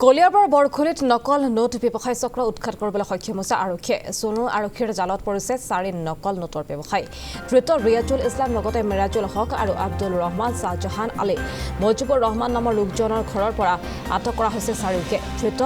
কলিয়াবৰ বৰখুলিত নকল নোট ব্যৱসায় চক্ৰ উৎখাত কৰিবলৈ সক্ষম হৈছে আৰক্ষীয়ে সোণু আৰক্ষীৰ জালত পৰিছে 4 নকল নোটৰ ব্যৱসায় ধৃত ৰিয়াজুল ইছলাম লগতে মিৰাজুল হক আৰু আব্দুল ৰহমান শাহজাহান আলী মজিবুৰ ৰহমান নামৰ লোকজনৰ ঘৰৰ পৰা আটক কৰা হৈছে চাৰিওকে ধৃত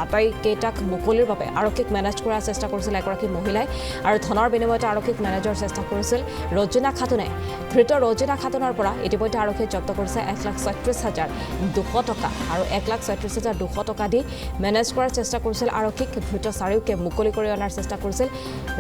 আটাইকেইটাক মুকলিৰ বাবে আৰক্ষীক মেনেজ কৰাৰ চেষ্টা কৰিছিল এগৰাকী মহিলাই আৰু ধনৰ বিনিময়তে আৰক্ষীক মেনেজৰ চেষ্টা কৰিছিল ৰজিনা খাতুনে ধৃত ৰজিনা খাতুনৰ পৰা ইতিমধ্যে আৰক্ষীয়ে জব্দ কৰিছে 1,36,200 টকা আৰু 1,36,200 টকা দি মেনেজ কৰাৰ চেষ্টা কৰিছিল আৰক্ষীক ধৃত চাৰিওকে মুকলি কৰি অনাৰ চেষ্টা কৰিছিল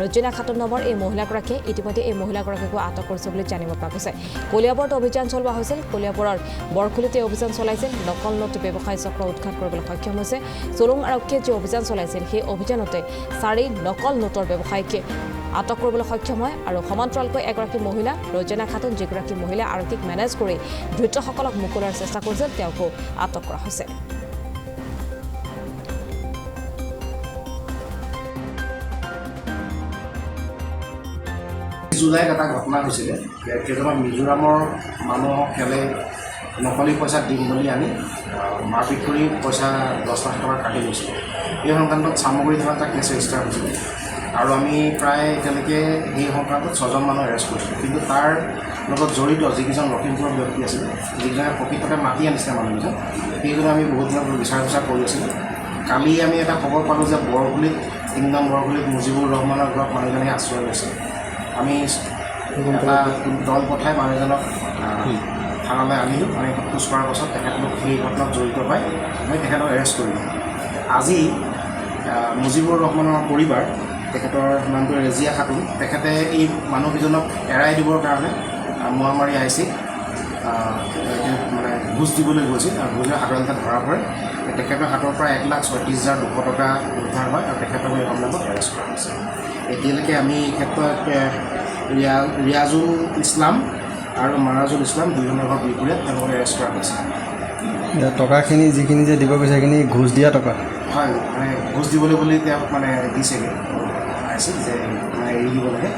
ৰজিনা খাতুন নামৰ এই মহিলাগৰাকীয়ে ইতিমধ্যে এই মহিলাগৰাকীক আটক কৰিছে বুলি জানিব পৰা গৈছে কলিয়াবৰত অভিযান চলোৱা হৈছিল কলিয়াবৰৰ বৰখুলিতে অভিযান চলাইছিল নকল নোট ব্যৱসায় চক্ৰ উৎখাত কৰিবলৈ সক্ষম হৈছে সোলং আৰক্ষীয়ে যে অভিযান চলাইছিল সেই অভিযানতে 4 নকল নোটৰ ব্যৱসায়ীকে আটক কৰিবলৈ সক্ষম হয় আৰু সমান্তৰালকৈ এগৰাকী মহিলা ৰজিনা খাতুন যিগৰাকী মহিলা আৰক্ষীক মেনেজ কৰি ধৃতসকলক মুকলাৰ চেষ্টা কৰিছিল তেওঁকো আটক কৰা হৈছে জুলাইত এটা ঘটনা হৈছিলে কেইজনমান মিজোৰামৰ মানুহক খেলে নকলি পইচা দিম বুলি আনি মাৰপিট কৰি পইচা 10 লাখ টকা কাটি লৈছিল এই সংক্ৰান্তত চামগুৰি থানাত এটা কেছ ৰেজিষ্টাৰ হৈছিলে আৰু আমি প্ৰায় এতিয়ালৈকে সেই সংক্ৰান্তত 6জন মানুহ এৰেষ্ট কৰিছোঁ কিন্তু তাৰ লগত জড়িত যিকেইজন লখিমপুৰৰ ব্যক্তি আছিল যিজনে প্ৰকৃততে মাতি আনিছিলে মানুহকেইজন সেইজনে আমি বহুত দিনৰ বিচাৰ কৰি আছিলোঁ কালি আমি এটা খবৰ পালোঁ যে বৰখুলিত 3 নং বৰখুলিত মুজিবুৰ ৰহমানৰ ঘৰত মানুহজনে আশ্ৰয় লৈছে আমি এটা দল পঠাই মানুহজনক থানালৈ আনিলোঁ আমি সোধ কৰাৰ পাছত তেখেতলোক সেই ঘটনাত জড়িত পাই আমি তেখেতক এৰেষ্ট কৰিলোঁ আজি মুজিবুৰ ৰহমানৰ পৰিবাৰ তেখেতৰ নামটো ৰেজিয়া খাতুন তেখেতে এই মানুহকেইজনক এৰাই দিবৰ কাৰণে মহামাৰী আইচিক মানে ঘোচ দিবলৈ গৈছিল আৰু ঘোচৰ হাতৰ ধৰা পৰে তেখেতৰ হাতৰ পৰা 1,36,200 টকা উদ্ধাৰ হয় আৰু তেখেতক এই সংক্ৰান্তত এৰেষ্ট কৰা হৈছে এতিয়ালৈকে আমি এই ক্ষেত্ৰত ৰিয়াজুল ইছলাম আৰু মাৰাজুল ইছলাম দুজনৰ ঘৰত বিপৰীত তেওঁলোকক এৰেষ্ট কৰা হৈছে টকাখিনি যিখিনি যে দিব গৈছে সেইখিনি ঘোচ দিয়া টকা হয় মানে ঘোচ দিবলৈ বুলি তেওঁক মানে দিছেগৈ আহিছিল যে মানে এৰি দিব লাগে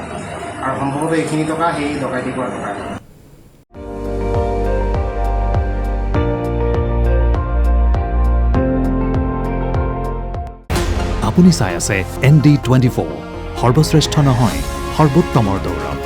আৰু সম্ভৱতঃ এইখিনি টকা সেই ডকাইতি কৰা টকা আপুনি চাই আছে ND24 সৰ্বশ্ৰেষ্ঠ নহয় সৰ্বোত্তমৰ দৌৰত